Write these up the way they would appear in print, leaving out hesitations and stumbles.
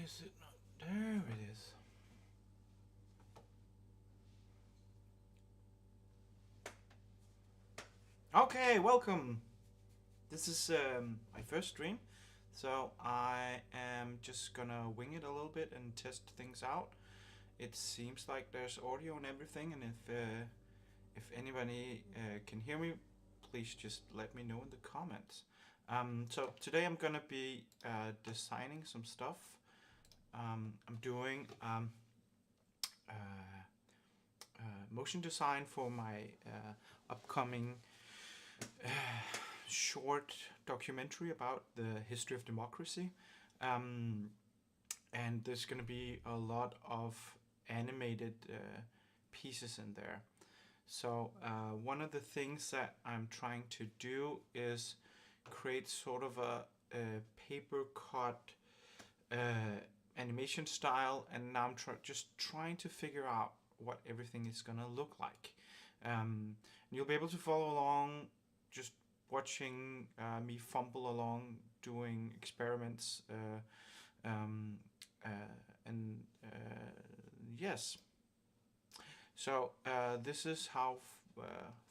is it not? There it is. Okay, welcome. This is my first stream, so I am just gonna wing it a little bit and test things out. It seems like there's audio and everything, and if anybody can hear me, please just let me know in the comments. So today I'm gonna be designing some stuff. I'm doing motion design for my upcoming short documentary about the history of democracy. And there's going to be a lot of animated pieces in there. So one of the things that I'm trying to do is create sort of a paper cut animation style, and now I'm just trying to figure out what everything is gonna look like. You'll be able to follow along just watching me fumble along doing experiments and yes. So this is how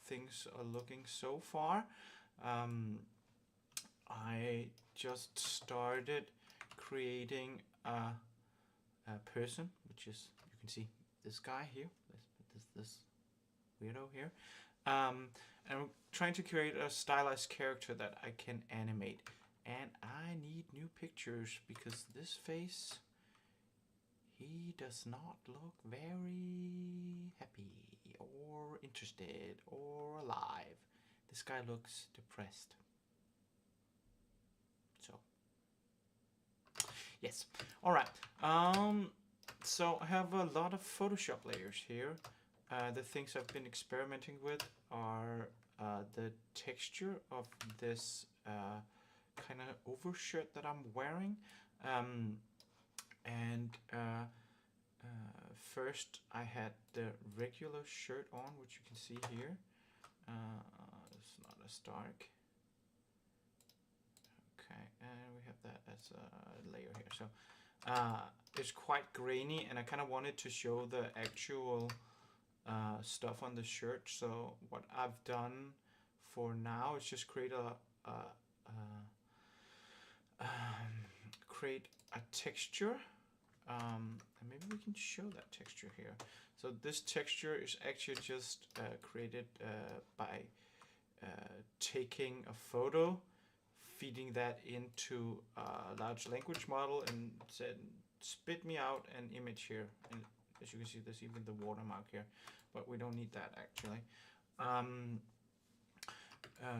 things are looking so far. I just started creating a person, which is, you can see this guy here, this weirdo here. And I'm trying to create a stylized character that I can animate. And I need new pictures because this face, he does not look very happy or interested or alive. This guy looks depressed. So, yes. All right. So I have a lot of Photoshop layers here. The things I've been experimenting with are the texture of this kind of overshirt that I'm wearing. First I had the regular shirt on, which you can see here. It's not as dark. Okay, and we have that as a layer here. So it's quite grainy, and I kind of wanted to show the actual stuff on the shirt. So what I've done for now is just create create a texture, and maybe we can show that texture here. So this texture is actually just created by taking a photo, feeding that into a large language model, and said spit me out an image here. And as you can see, there's even the watermark here, but we don't need that actually.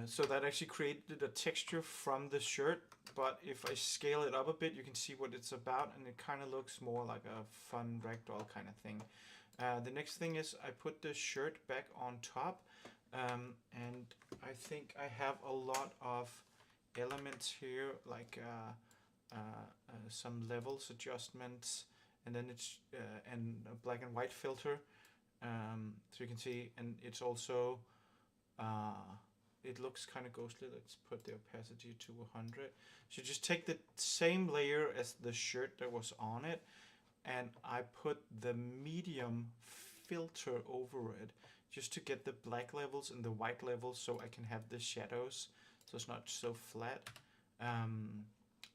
So that actually created a texture from the shirt, but if I scale it up a bit, you can see what it's about, and it kind of looks more like a fun ragdoll kind of thing. The next thing is I put the shirt back on top, and I think I have a lot of elements here, like some levels adjustments, and then it's and a black and white filter, so you can see, and it's also it looks kind of ghostly. Let's put the opacity to 100. So just take the same layer as the shirt that was on it, and I put the medium filter over it just to get the black levels and the white levels, so I can have the shadows so it's not so flat.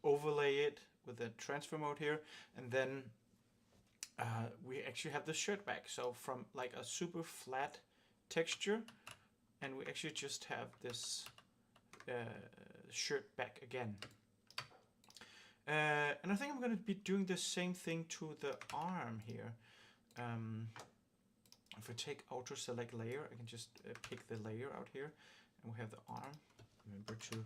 Overlay it with the transfer mode here, and then we actually have the shirt back. So from like a super flat texture, and we actually just have this shirt back again. And I think I'm going to be doing the same thing to the arm here. If I take Auto Select Layer, I can just pick the layer out here, and we have the arm. Remember to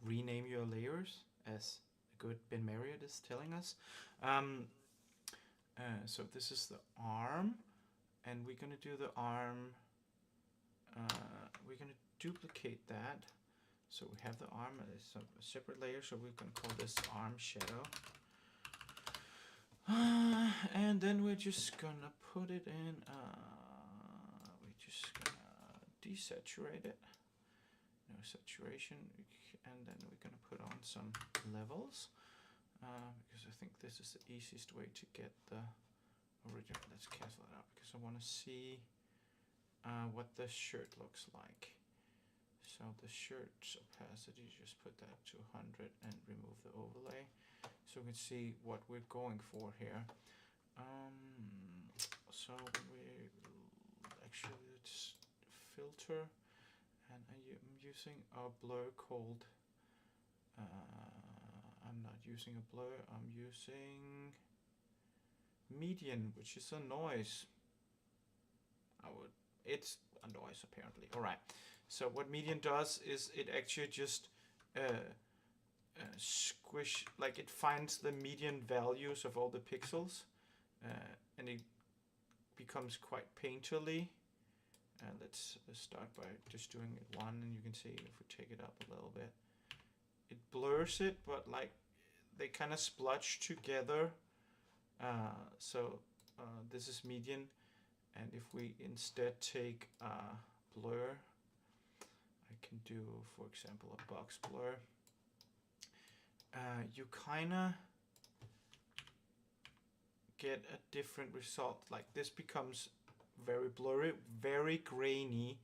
rename your layers, as a good Ben Marriott is telling us. So this is the arm, and we're going to do the arm. We're going to duplicate that. So we have the arm as a separate layer, so we're going to call this arm shadow. And then we're just going to put it in, we're just going to desaturate it. No saturation, and then we're going to put on some levels. because I think this is the easiest way to get the original. Let's cancel it out because I want to see what the shirt looks like. So the shirt's opacity, just put that to 100 and remove the overlay, so we can see what we're going for here. So we actually, let's filter, and I'm using a blur called, I'm not using a blur, I'm using median, which is a noise. It's a noise apparently. All right. So what median does is it actually just squish, like it finds the median values of all the pixels, and it becomes quite painterly. Let's start by just doing it 1, and you can see if we take it up a little bit, it blurs it, but like they kind of splotch together. So this is median, and if we instead take blur, I can do, for example, a box blur. You kind of get a different result. Like this becomes very blurry, very grainy,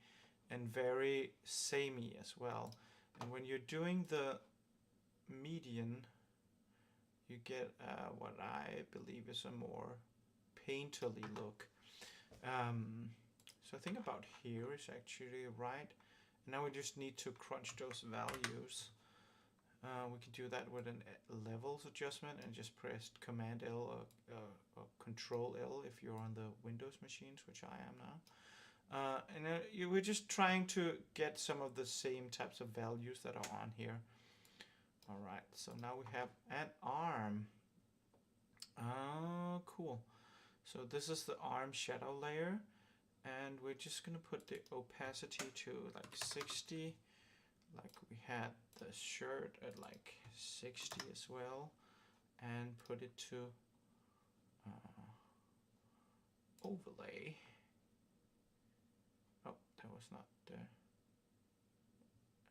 and very samey as well. And when you're doing the median, you get what I believe is a more painterly look. So I think about here is actually right. And now we just need to crunch those values. We can do that with a levels adjustment and just press Command L or Control L if you're on the Windows machines, which I am now. And we're just trying to get some of the same types of values that are on here. All right, so now we have an arm. Oh, cool. So this is the arm shadow layer, and we're just gonna put the opacity to like 60, like we had the shirt at like 60 as well, and put it to overlay. Oh, that was not there.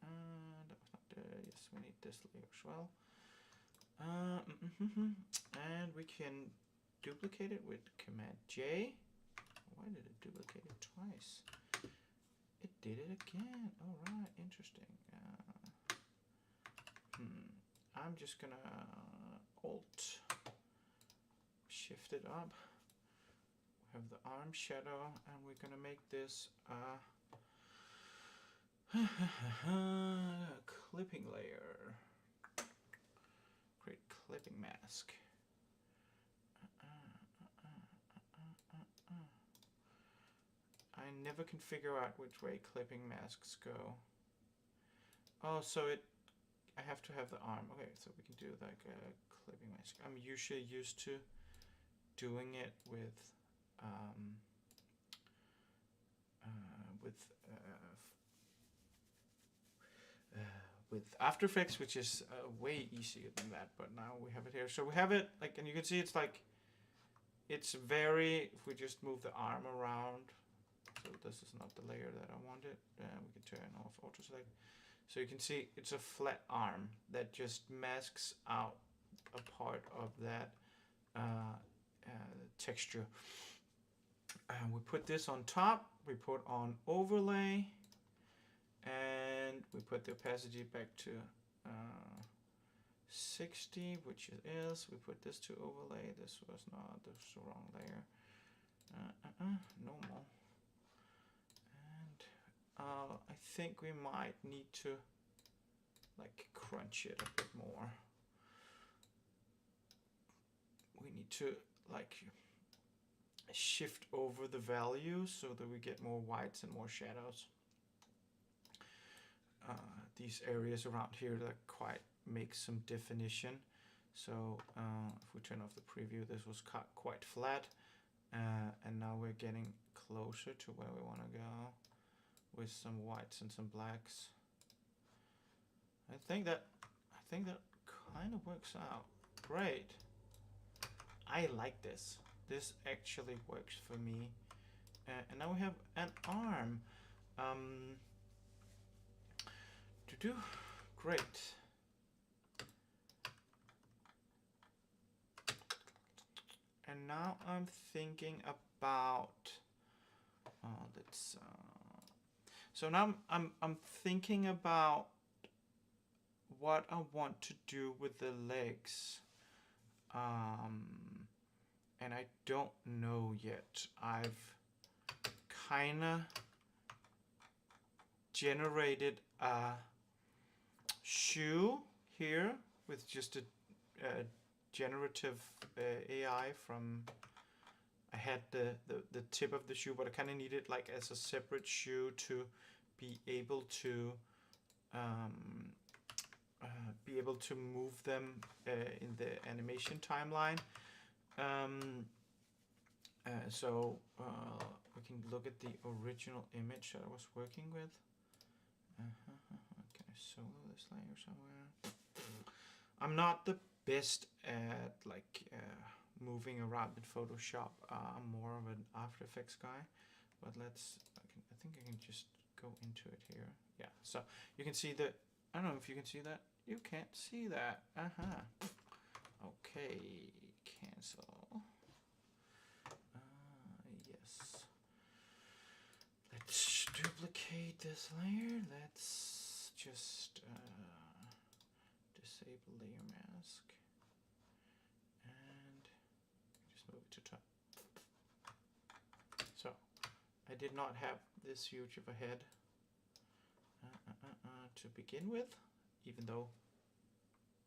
That was not there. Yes, we need this layer as well. And we can duplicate it with Command J. Why did it duplicate it twice? It did it again. All right, interesting. I'm just gonna Alt shift it up. We have the arm shadow, and we're gonna make this clipping layer. Create clipping mask. I never can figure out which way clipping masks go. Oh, so I have to have the arm. Okay, so we can do like a clipping mask. I'm usually used to doing it with After Effects, which is way easier than that. But now we have it here. So we have it like, and you can see it's like, it's very. If we just move the arm around. So this is not the layer that I wanted. We can turn off auto select. So you can see it's a flat arm that just masks out a part of that texture. We put this on top. We put on overlay, and we put the opacity back to 60, which it is. We put this to overlay. This was not. This was the wrong layer. Normal. I think we might need to like crunch it a bit more. We need to like shift over the values so that we get more whites and more shadows. These areas around here that quite make some definition. So if we turn off the preview, this was quite flat, and now we're getting closer to where we want to go, with some whites and some blacks. I think that kind of works out great. I like this. This actually works for me. And now we have an arm. Great. And now I'm thinking about, so now I'm thinking about what I want to do with the legs. And I don't know yet. I've kind of generated a shoe here with just a generative AI from, I had the tip of the shoe, but I kind of needed like as a separate shoe to be able to move them in the animation timeline. So we can look at the original image that I was working with. Can I solo this layer somewhere? I'm not the best at like moving around in Photoshop. I'm more of an After Effects guy, but I think I can just go into it here. Yeah, so you can see that. I don't know if you can see that. You can't see that. Okay, cancel. Yes. Let's duplicate this layer. Let's just disable layer mask and just move it to top. So I did not have this huge of a head to begin with, even though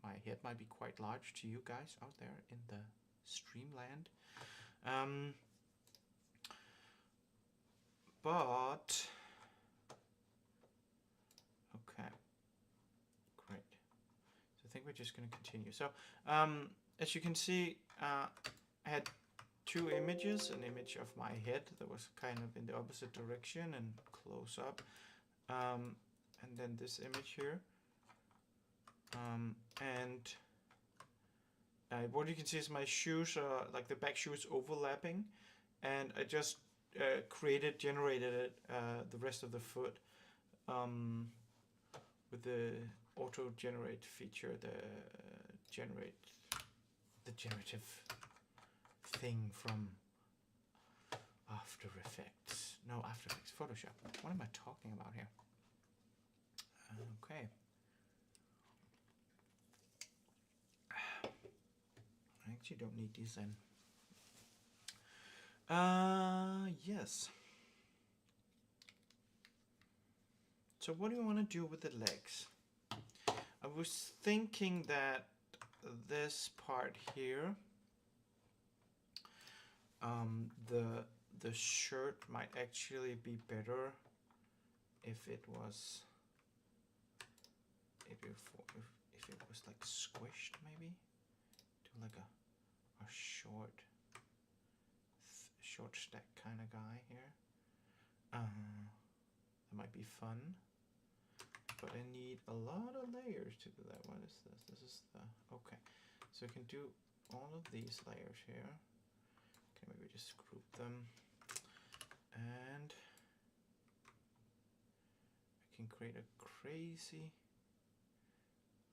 my head might be quite large to you guys out there in the streamland. But okay, great. So I think we're just going to continue. So as you can see, I had two images, an image of my head that was kind of in the opposite direction and close up, and then this image here, and what you can see is my shoes, like the back shoes overlapping, and I just generated the rest of the foot with the auto generate feature, the generative thing from After Effects. No, After Effects, Photoshop. What am I talking about here? Okay. I actually don't need these then. Yes. So what do you want to do with the legs? I was thinking that this part here, the shirt might actually be better if it was if it was like squished, maybe. Do like a short stack kind of guy here. That might be fun, but I need a lot of layers to do that. What is this? This is the, okay. So I can do all of these layers here. Okay, maybe just group them, and I can create a crazy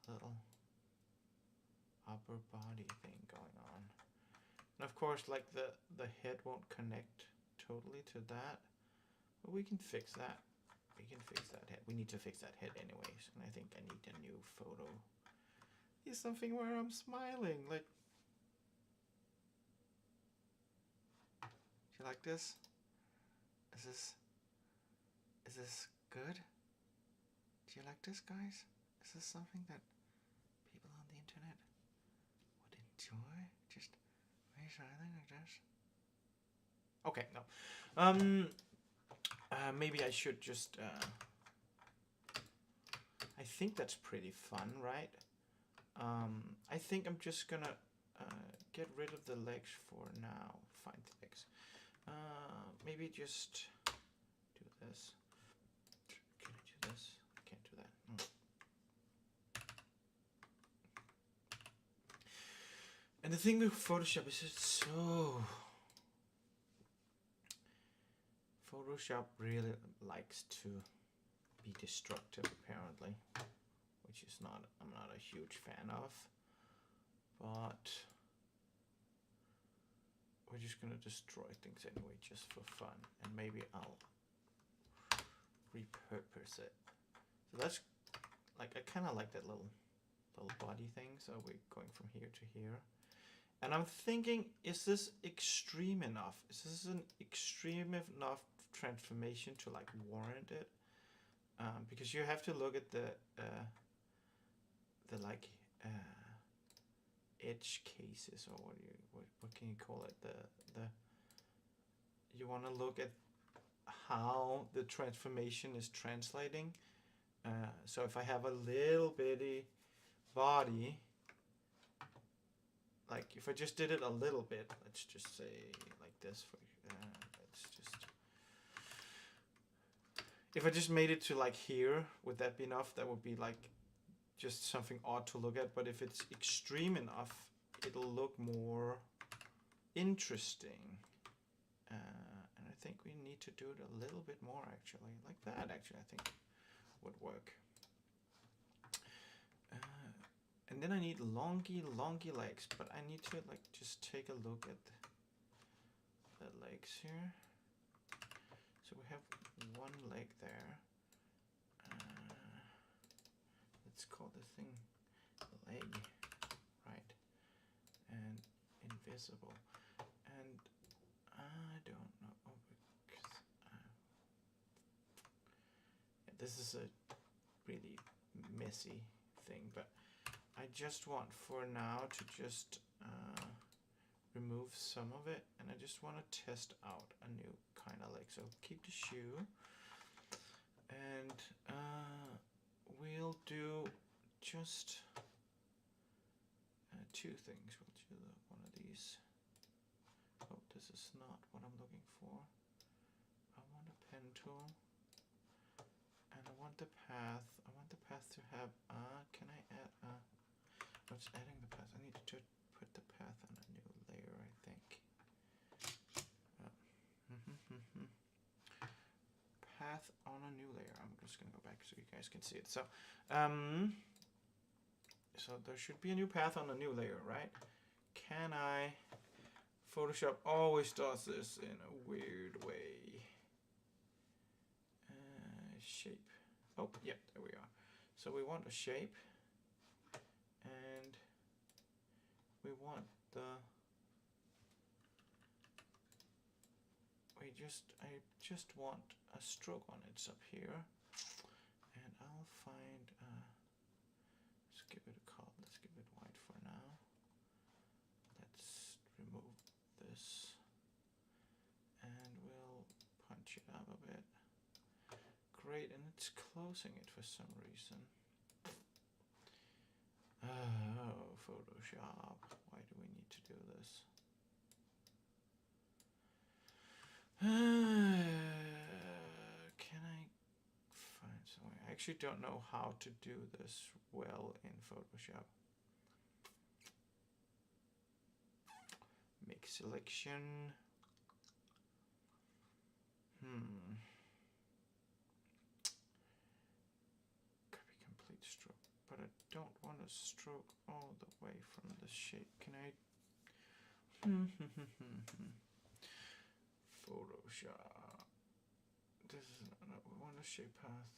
little upper body thing going on. And of course, like the head won't connect totally to that, but we can fix that. We can fix that head. We need to fix that head anyways, and I think I need a new photo. Here's something where I'm smiling, like. Do you like this? Is this good? Do you like this, guys? Is this something that people on the internet would enjoy? Just smiling like this? Okay, no. Maybe I should just. I think that's pretty fun, right? I think I'm just gonna get rid of the legs for now. Find the legs. Maybe just do this. Can I do this? I can't do that. And the thing with Photoshop is it's so... Photoshop really likes to be destructive, apparently, which is not, I'm not a huge fan of, but we're just gonna destroy things anyway, just for fun, and maybe I'll repurpose it. So that's like, I kind of like that little body thing. So we're going from here to here, and I'm thinking, is this extreme enough? Is this an extreme enough transformation to like warrant it? Because you have to look at the like edge cases, or what can you call it? The you want to look at how the transformation is translating. So if I have a little bitty body, like if I just did it a little bit, let's just say like this. Let's just, if I just made it to like here, would that be enough? That would be like just something odd to look at. But if it's extreme enough, it'll look more interesting. And I think we need to do it a little bit more, actually. Like that, actually, I think would work. And then I need longy legs, but I need to like just take a look at the legs here. So we have one leg there. Let's call the thing leg, right? And invisible. And I don't know. Because, yeah, this is a really messy thing, but I just want for now to just remove some of it, and I just want to test out a new kind of leg. So keep the shoe, and we'll do just two things. We'll do one of these. Oh, this is not what I'm looking for. I want a pen tool, and I want the path. I want the path to have. Can I add? What's adding the path? I need to put the path on a new layer, I think. Path on a new layer. I'm just gonna go back so you guys can see it. So, so there should be a new path on a new layer, right? Can I? Photoshop always does this in a weird way. Shape. Oh, yeah, there we are. So we want a shape. And we want I just want a stroke on it. It's up here, and I'll find, let's give it a color, let's give it white for now. Let's remove this, and we'll punch it up a bit. Great, and it's closing it for some reason. Oh, Photoshop. Why do we need to do this? Can I find somewhere? I actually don't know how to do this well in Photoshop. Make selection. Copy complete stroke. But I don't want to stroke all the way from the shape. Can I? Photoshop. This is not, we want a shape path.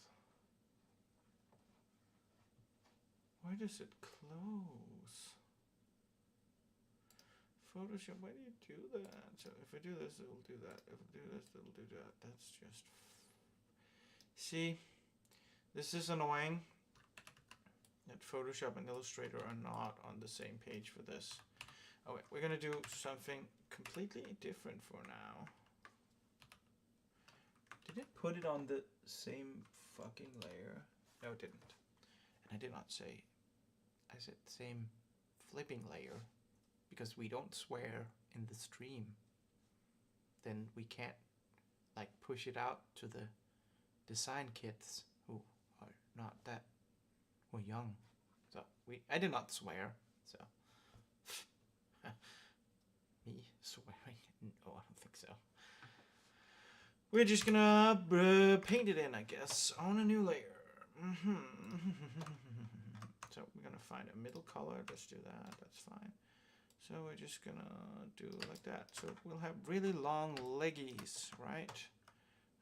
Why does it close? Photoshop, why do you do that? So if I do this, it will do that. If I do this, it will do that. That's just... See? This is annoying. That Photoshop and Illustrator are not on the same page for this. Okay, we're gonna do something completely different for now. Did it put it on the same fucking layer? No, it didn't. And I did not say, I said same flipping layer, because we don't swear in the stream. Then we can't like push it out to the design kids who are not that, who are young. So I did not swear, so. Me swearing? No, I don't think so. We're just gonna paint it in, I guess, on a new layer. So we're gonna find a middle color. Let's do that. That's fine. So we're just gonna do like that. So we'll have really long leggies, right?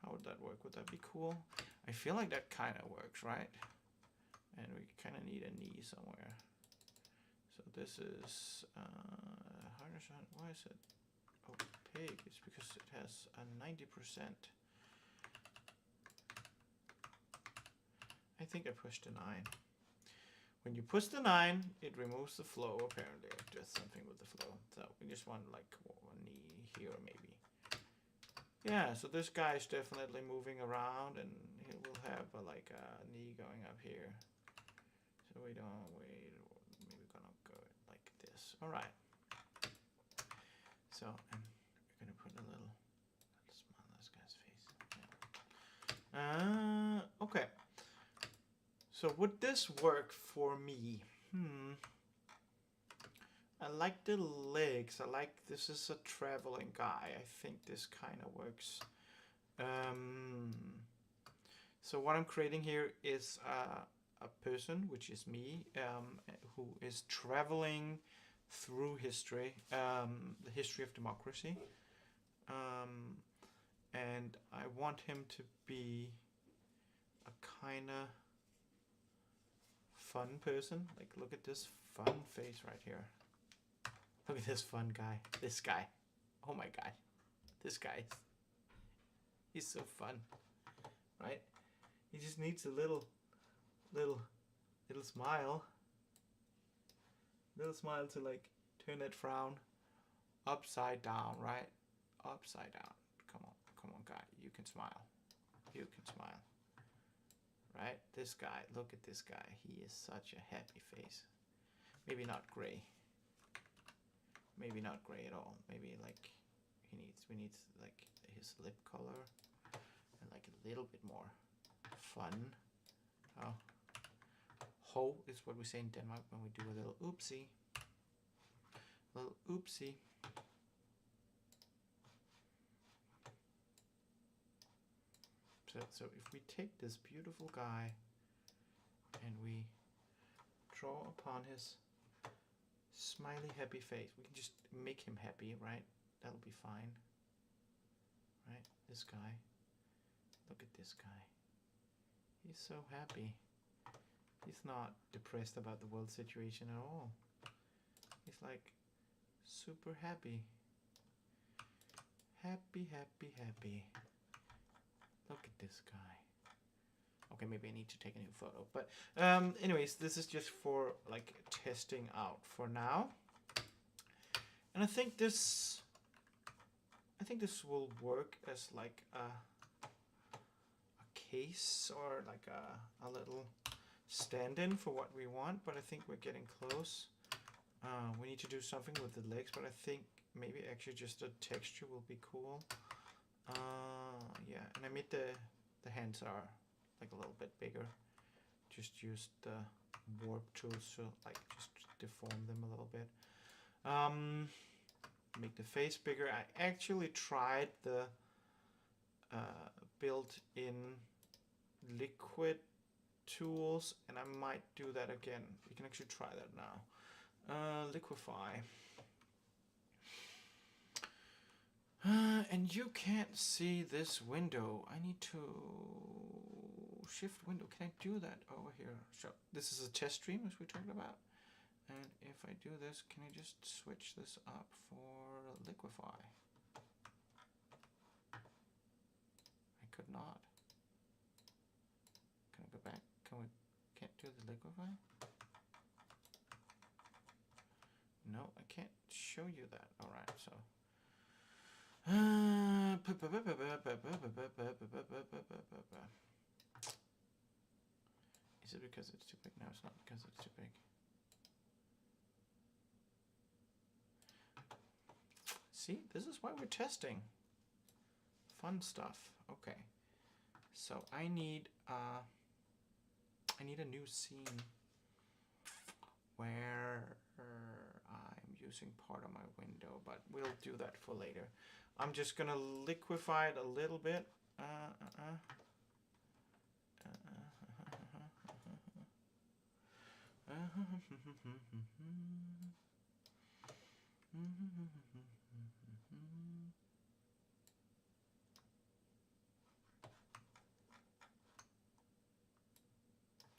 How would that work? Would that be cool? I feel like that kind of works, right? And we kind of need a knee somewhere. So this is 100%. Why is it opaque? It's because it has a 90%. I think I pushed a 9. When you push the 9, it removes the flow, apparently. It does something with the flow. So we just want like a knee here, maybe. Yeah, so this guy is definitely moving around, and he will have like a knee going up here. So we don't wait. Maybe we're gonna go like this. All right. So and we're gonna put a little smile on this guy's face. Yeah. Okay. So would this work for me? I like the legs. I like this is a traveling guy. I think this kind of works. So what I'm creating here is a person, which is me, who is traveling through history, the history of democracy. And I want him to be a kind of fun person. Like, look at this fun face right here. Look at this fun guy. This guy. Oh my god. This guy. He's so fun. Right? He just needs a little smile. Little smile to like turn that frown upside down, right? Upside down. Come on guy. You can smile. You can smile. Right? This guy, look at this guy. He is such a happy face. Maybe not gray. Maybe not gray at all. Maybe like we need like his lip color and like a little bit more fun. Oh. Ho is what we say in Denmark when we do a little oopsie. Little oopsie. So if we take this beautiful guy and we draw upon his smiley happy face, we can just make him happy, right? That'll be fine. Right? This guy. Look at this guy. He's so happy. He's not depressed about the world situation at all. He's like super happy. Happy, happy, happy. Look at this guy. Okay, maybe I need to take a new photo. But anyways, this is just for like testing out for now. And I think this will work as like a case or like a little stand-in for what we want, but I think we're getting close. We need to do something with the legs, but I think maybe actually just a texture will be cool. Yeah, and I made the hands are like a little bit bigger. Just use the warp tool to like just deform them a little bit. Make the face bigger. I actually tried the built-in liquid tools, and I might do that again. We can actually try that now. Liquify. And you can't see this window. I need to shift window. Can I do that over here? So this is a test stream as we talked about. And if I do this, can I just switch this up for liquify? I could not. Can I go back? Can't do the liquify? No, I can't show you that. All right, so. Is it because it's too big? No, it's not because it's too big. See, this is why we're testing. Fun stuff. Okay. So I need a new scene where I'm using part of my window, but we'll do that for later. I'm just gonna liquefy it a little bit.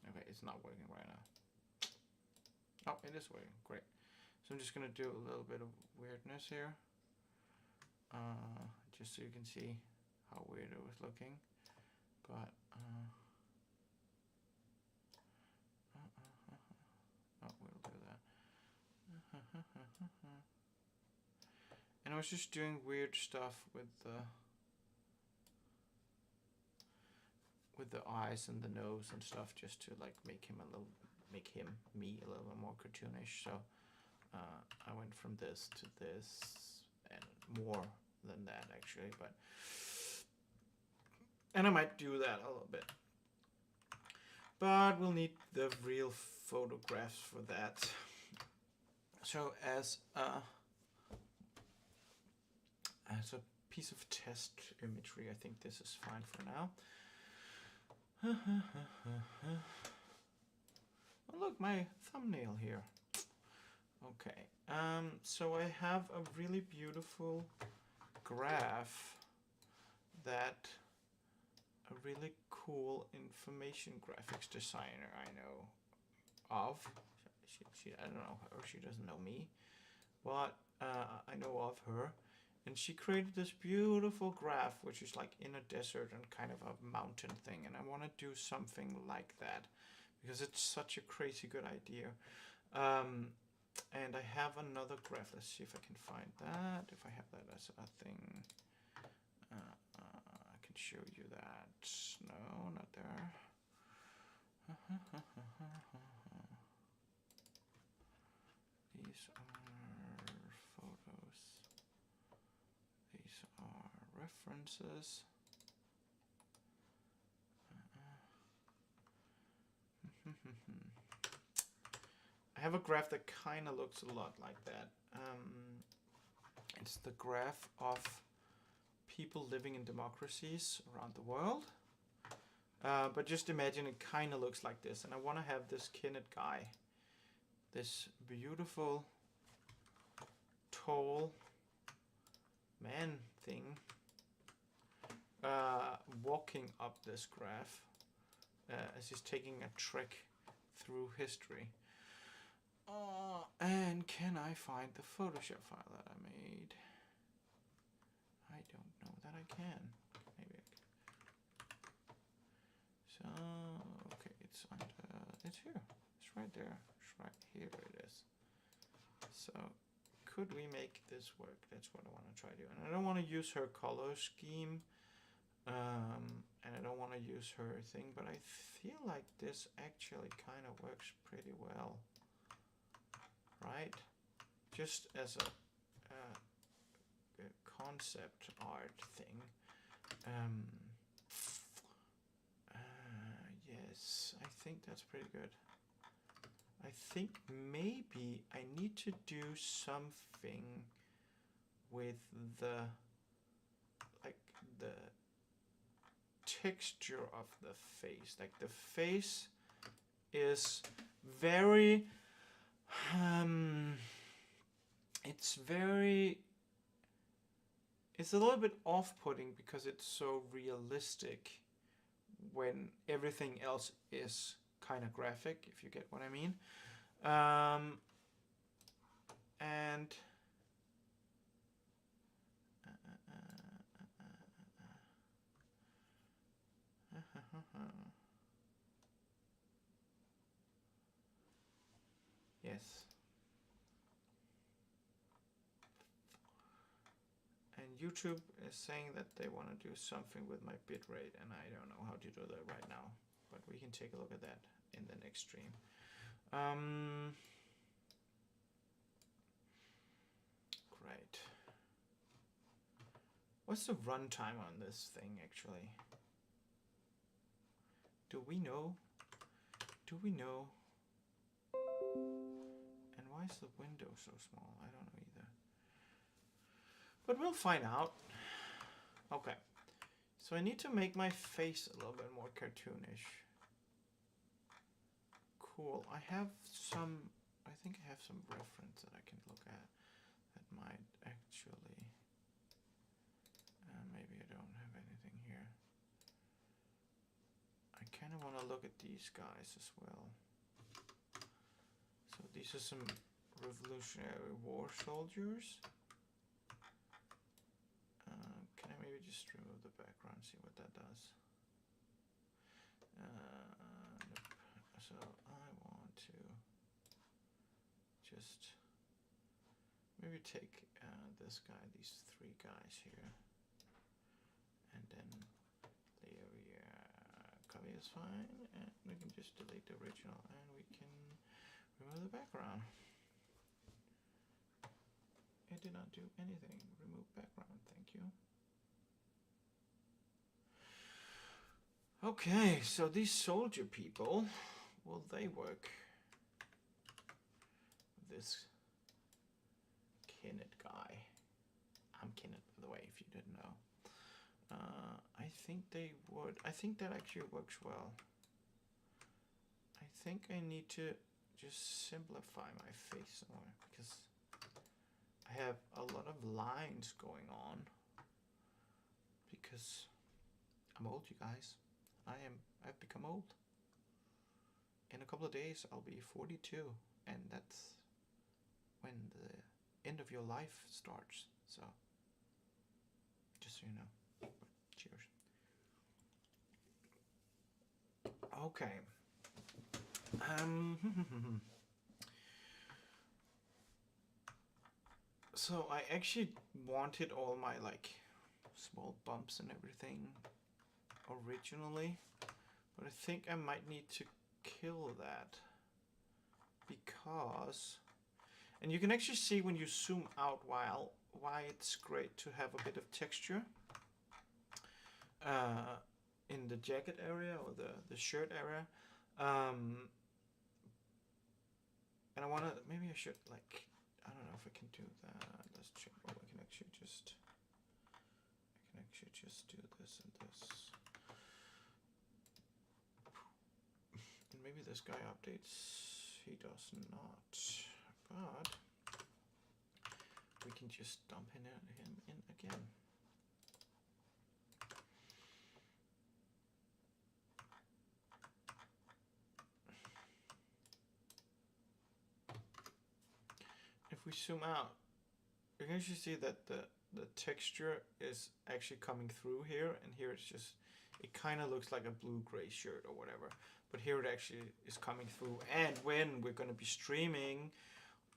Okay, it's not working right now. Oh, it is working. Great. So I'm just gonna do a little bit of weirdness here, just so you can see how weird it was looking. But oh, we'll do that. And I was just doing weird stuff with the eyes and the nose and stuff, just to like make me a little bit more cartoonish. So I went from this to this, and more than that actually, and I might do that a little bit, but we'll need the real photographs for that. So as a piece of test imagery, I think this is fine for now. Oh, look, my thumbnail here. Okay, so I have a really beautiful graph that a really cool information graphics designer I know of. I don't know her, she doesn't know me, but I know of her. And she created this beautiful graph, which is like in a desert and kind of a mountain thing. And I want to do something like that because it's such a crazy good idea. And I have another graph. Let's see if I can find that. If I have that as a thing, I can show you that. No, not there. These are photos. These are references. I have a graph that kind of looks a lot like that. It's the graph of people living in democracies around the world. But just imagine it kind of looks like this. And I want to have this Kenneth guy, this beautiful, tall man thing, walking up this graph as he's taking a trek through history. And can I find the Photoshop file that I made? I don't know that I can. Maybe I can. So, okay, it's here. It's right there. It's right here it is. So, could we make this work? That's what I want to try to do. And I don't want to use her color scheme. And I don't want to use her thing, but I feel like this actually kind of works pretty well. Right? Just as a concept art thing. Yes, I think that's pretty good. I think maybe I need to do something with the texture of the face. Like the face is very it's a little bit off-putting because it's so realistic when everything else is kind of graphic, if you get what I mean. And yes. And YouTube is saying that they want to do something with my bitrate, and I don't know how to do that right now, but we can take a look at that in the next stream. Great. What's the runtime on this thing actually? Do we know? Do we know? And why is the window so small? I don't know either. But we'll find out. Okay. So I need to make my face a little bit more cartoonish. Cool. I think I have some reference that I can look at that might actually, maybe I don't have anything here. I kind of want to look at these guys as well. So these are some Revolutionary War soldiers. Can I maybe just remove the background, see what that does? Nope. So I want to just maybe take this guy, these three guys here, and then layer copy is fine, and we can just delete the original, and we can remove the background. It did not do anything. Remove background, thank you. Okay, so these soldier people, will they work? This Kenneth guy. I'm Kenneth, by the way, if you didn't know. I think they would. I think that actually works well. I think I need to just simplify my face somewhere because I have a lot of lines going on because I'm old, you guys. I've become old. In a couple of days, I'll be 42, and that's when the end of your life starts. So, just so you know. But cheers. Okay. So I actually wanted all my like small bumps and everything originally, but I think I might need to kill that because, and you can actually see when you zoom out why it's great to have a bit of texture in the jacket area or the shirt area. And I want to, maybe I should like, I don't know if I can do that. Let's check. Oh, I can actually just do this and this. And maybe this guy updates. He does not. But we can just dump him in again. If we zoom out, you can actually see that the texture is actually coming through here, and here it's just, it kind of looks like a blue-gray shirt or whatever, but here it actually is coming through. And when we're going to be streaming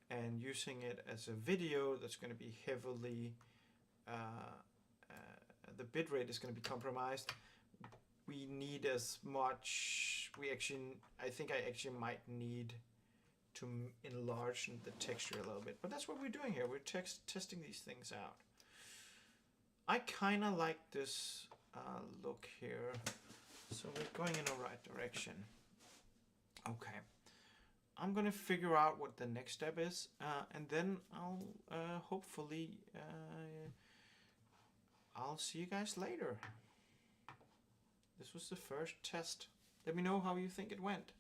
and using it as a video, that's going to be heavily, the bitrate is going to be compromised. We need as much, I think I actually might need to enlarge the texture a little bit, but that's what we're doing here. We're testing these things out. I kind of like this look here, so we're going in the right direction. Okay, I'm gonna figure out what the next step is, and then I'll hopefully I'll see you guys later. This was the first test. Let me know how you think it went.